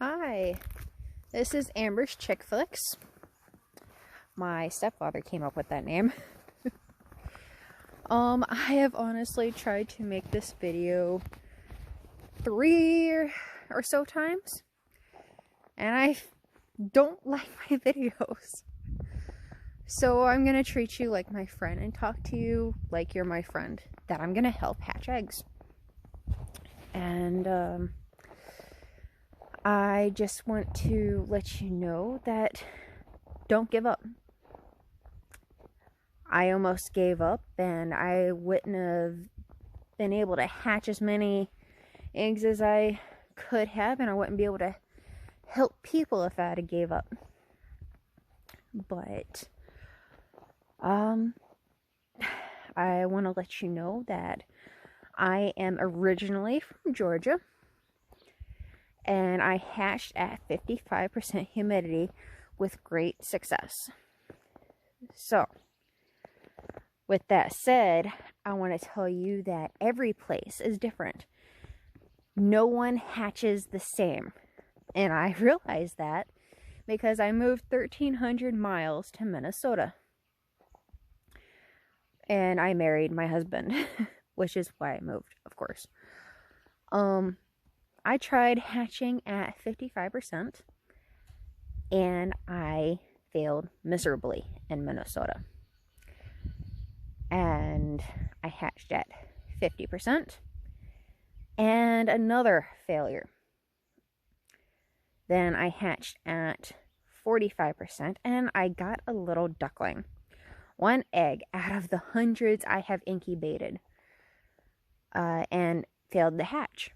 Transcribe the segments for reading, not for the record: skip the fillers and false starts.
Hi, this is Amber's Chick Flicks. My stepfather came up with that name. I have honestly tried to make this video 3 or so times, and I don't like my videos. So I'm gonna treat you like my friend and talk to you like you're my friend, that I'm gonna help hatch eggs. And I just want to let you know that don't give up. I almost gave up, and I wouldn't have been able to hatch as many eggs as I could have, and I wouldn't be able to help people if I had gave up. But I want to let you know that I am originally from Georgia, and I hatched at 55% humidity with great success. So, with that said, I want to tell you that every place is different. No one hatches the same. And I realize that because I moved 1,300 miles to Minnesota. And I married my husband, which is why I moved, of course. I tried hatching at 55%, and I failed miserably in Minnesota. And I hatched at 50%, and another failure. Then I hatched at 45%, and I got a little duckling. 1 egg out of the hundreds I have incubated, and failed to hatch,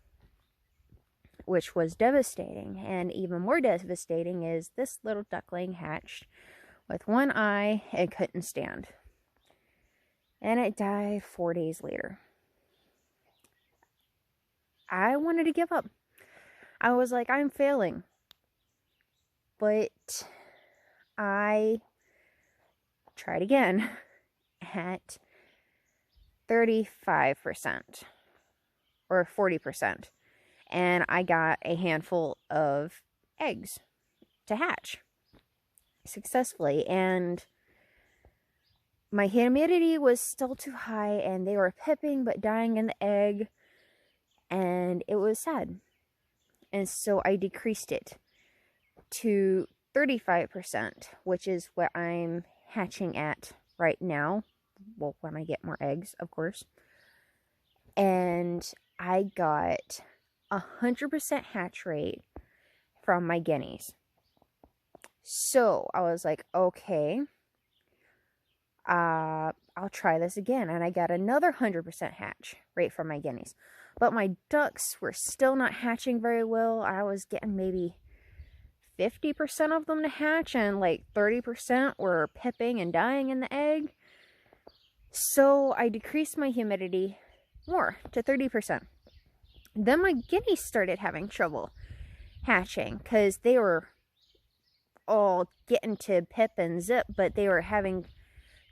which was devastating. And even more devastating is this little duckling hatched with 1 eye and couldn't stand. And it died 4 days later. I wanted to give up. I was like, I'm failing. But I tried again at 35% or 40%. And I got a handful of eggs to hatch successfully. And my humidity was still too high, and they were pipping but dying in the egg, and it was sad. And so I decreased it to 35%, which is what I'm hatching at right now. Well, when I get more eggs, of course. And I got 100% hatch rate from my guineas. So I was like, okay, I'll try this again. And I got another 100% hatch rate from my guineas. But my ducks were still not hatching very well. I was getting maybe 50% of them to hatch, and like 30% were pipping and dying in the egg. So I decreased my humidity more to 30%. Then my guineas started having trouble hatching because they were all getting to pip and zip, but they were having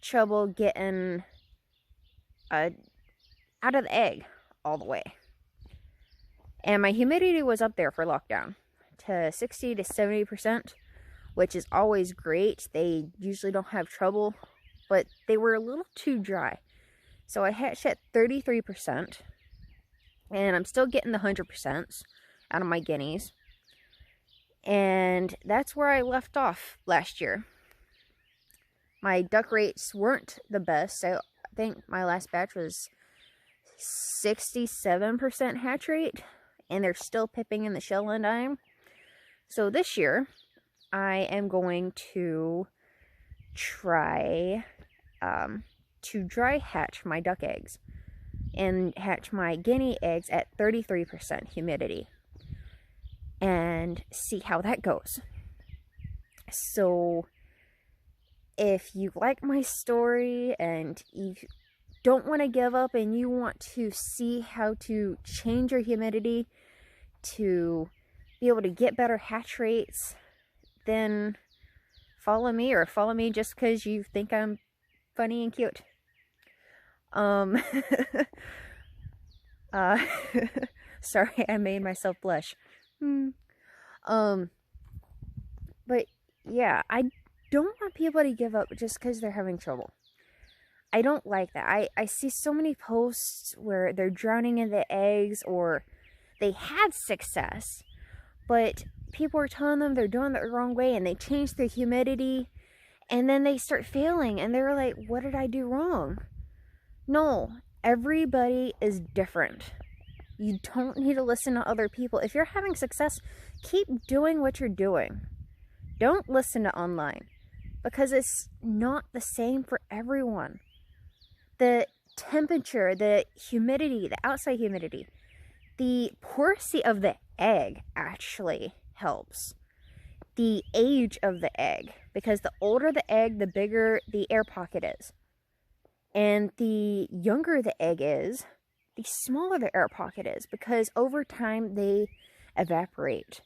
trouble getting out of the egg all the way. And my humidity was up there for lockdown to 60 to 70%, which is always great. They usually don't have trouble, but they were a little too dry. So I hatched at 33%, and I'm still getting the 100% out of my guineas. And that's where I left off last year. My duck rates weren't the best. I think my last batch was 67% hatch rate, and they're still pipping in the shell and dying. So this year, I am going to try to dry hatch my duck eggs and hatch my guinea eggs at 33% humidity and see how that goes. So if you like my story and you don't want to give up and you want to see how to change your humidity to be able to get better hatch rates, then follow me, or follow me just because you think I'm funny and cute. Sorry, I made myself blush. But yeah, I don't want people to give up just because they're having trouble. I don't like that. I see so many posts where they're drowning in the eggs, or they had success, but people are telling them they're doing it the wrong way, and they change the humidity, and then they start failing, and they're like, what did I do wrong? No, everybody is different. You don't need to listen to other people. If you're having success, keep doing what you're doing. Don't listen to online, because it's not the same for everyone. The temperature, the humidity, the outside humidity, the porosity of the egg actually helps. The age of the egg, because the older the egg, the bigger the air pocket is. And the younger the egg is, the smaller the air pocket is, because over time they evaporate.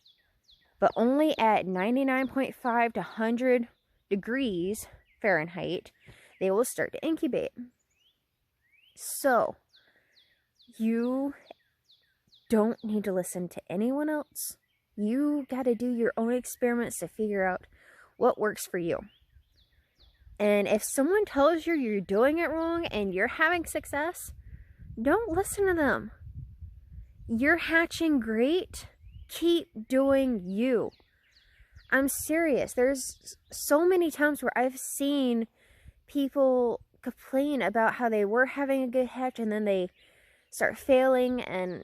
But only at 99.5 to 100 degrees Fahrenheit, they will start to incubate. So, you don't need to listen to anyone else. You got to do your own experiments to figure out what works for you. And if someone tells you you're doing it wrong and you're having success, don't listen to them. You're hatching great. Keep doing you. I'm serious. There's so many times where I've seen people complain about how they were having a good hatch and then they start failing, and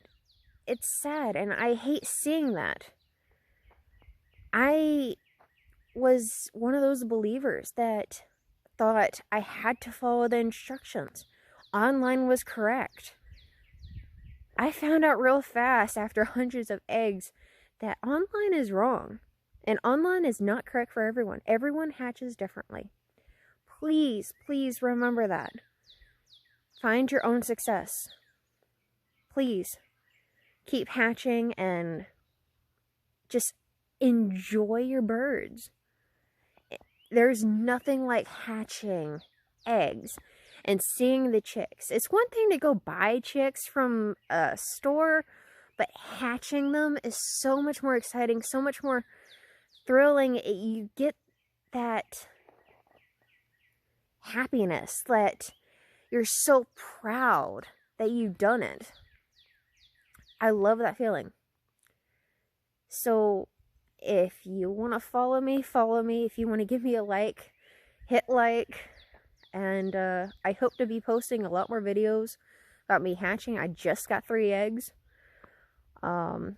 it's sad, and I hate seeing that. I was one of those believers that thought I had to follow the instructions. Online was correct. I found out real fast after hundreds of eggs that online is wrong. And online is not correct for everyone. Everyone hatches differently. Please, please remember that. Find your own success. Please keep hatching and just enjoy your birds. There's nothing like hatching eggs and seeing the chicks. It's one thing to go buy chicks from a store, but hatching them is so much more exciting, so much more thrilling. You get that happiness that you're so proud that you've done it. I love that feeling. So if you want to follow me, follow me. If you want to give me a like, hit like. And I hope to be posting a lot more videos about me hatching. I just got 3 eggs. I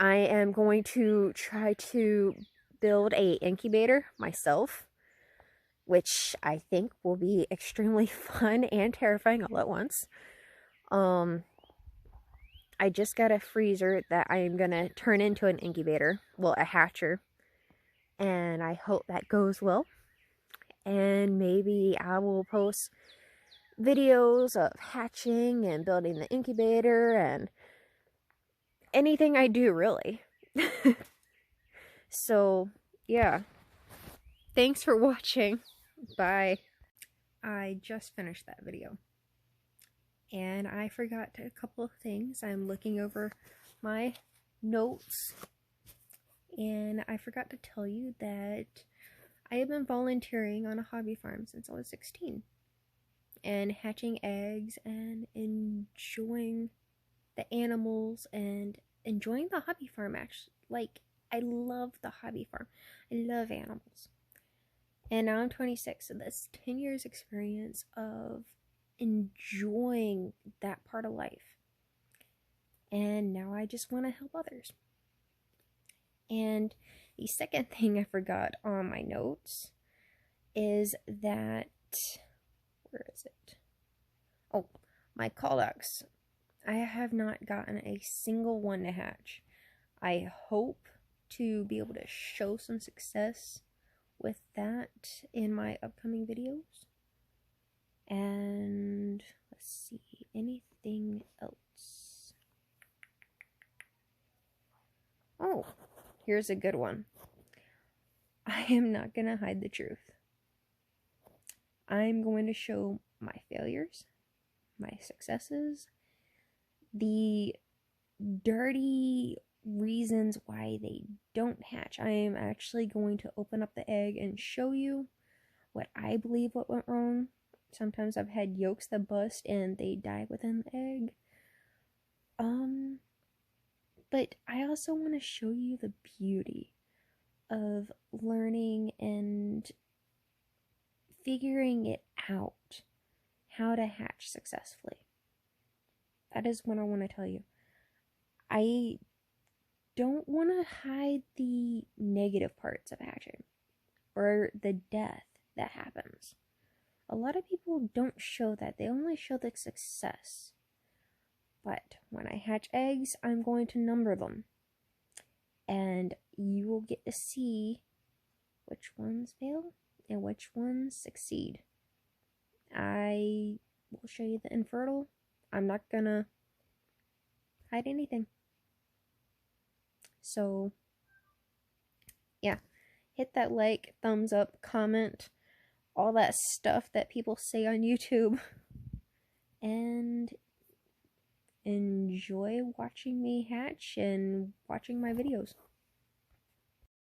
am going to try to build a incubator myself, which I think will be extremely fun and terrifying all at once. I just got a freezer that I am going to turn into an incubator. Well, a hatcher. And I hope that goes well. And maybe I will post videos of hatching and building the incubator and anything I do, really. So, yeah. Thanks for watching. Bye. I just finished that video. And I forgot a couple of things. I'm looking over my notes. And I forgot to tell you that I have been volunteering on a hobby farm since I was 16. And hatching eggs and enjoying the animals and enjoying the hobby farm, actually. Like, I love the hobby farm. I love animals. And now I'm 26, so that's 10 years experience of enjoying that part of life. And now I just want to help others. And the second thing I forgot on my notes is that, where is it? Oh, my callbacks. I have not gotten a single one to hatch. I hope to be able to show some success with that in my upcoming videos. And let's see, anything else? Oh, here's a good one. I am not going to hide the truth. I'm going to show my failures, my successes, the dirty reasons reasons why they don't hatch. I am actually going to open up the egg and show you what I believe what went wrong. Sometimes I've had yolks that bust and they die within the egg. But I also want to show you the beauty of learning and figuring it out, how to hatch successfully. That is what I want to tell you. I don't want to hide the negative parts of hatching or the death that happens. A lot of people don't show that. They only show the success. But when I hatch eggs, I'm going to number them. And you will get to see which ones fail and which ones succeed. I will show you the infertile. I'm not gonna hide anything. So, yeah. Hit that like, thumbs up, comment, all that stuff that people say on YouTube. And enjoy watching me hatch and watching my videos.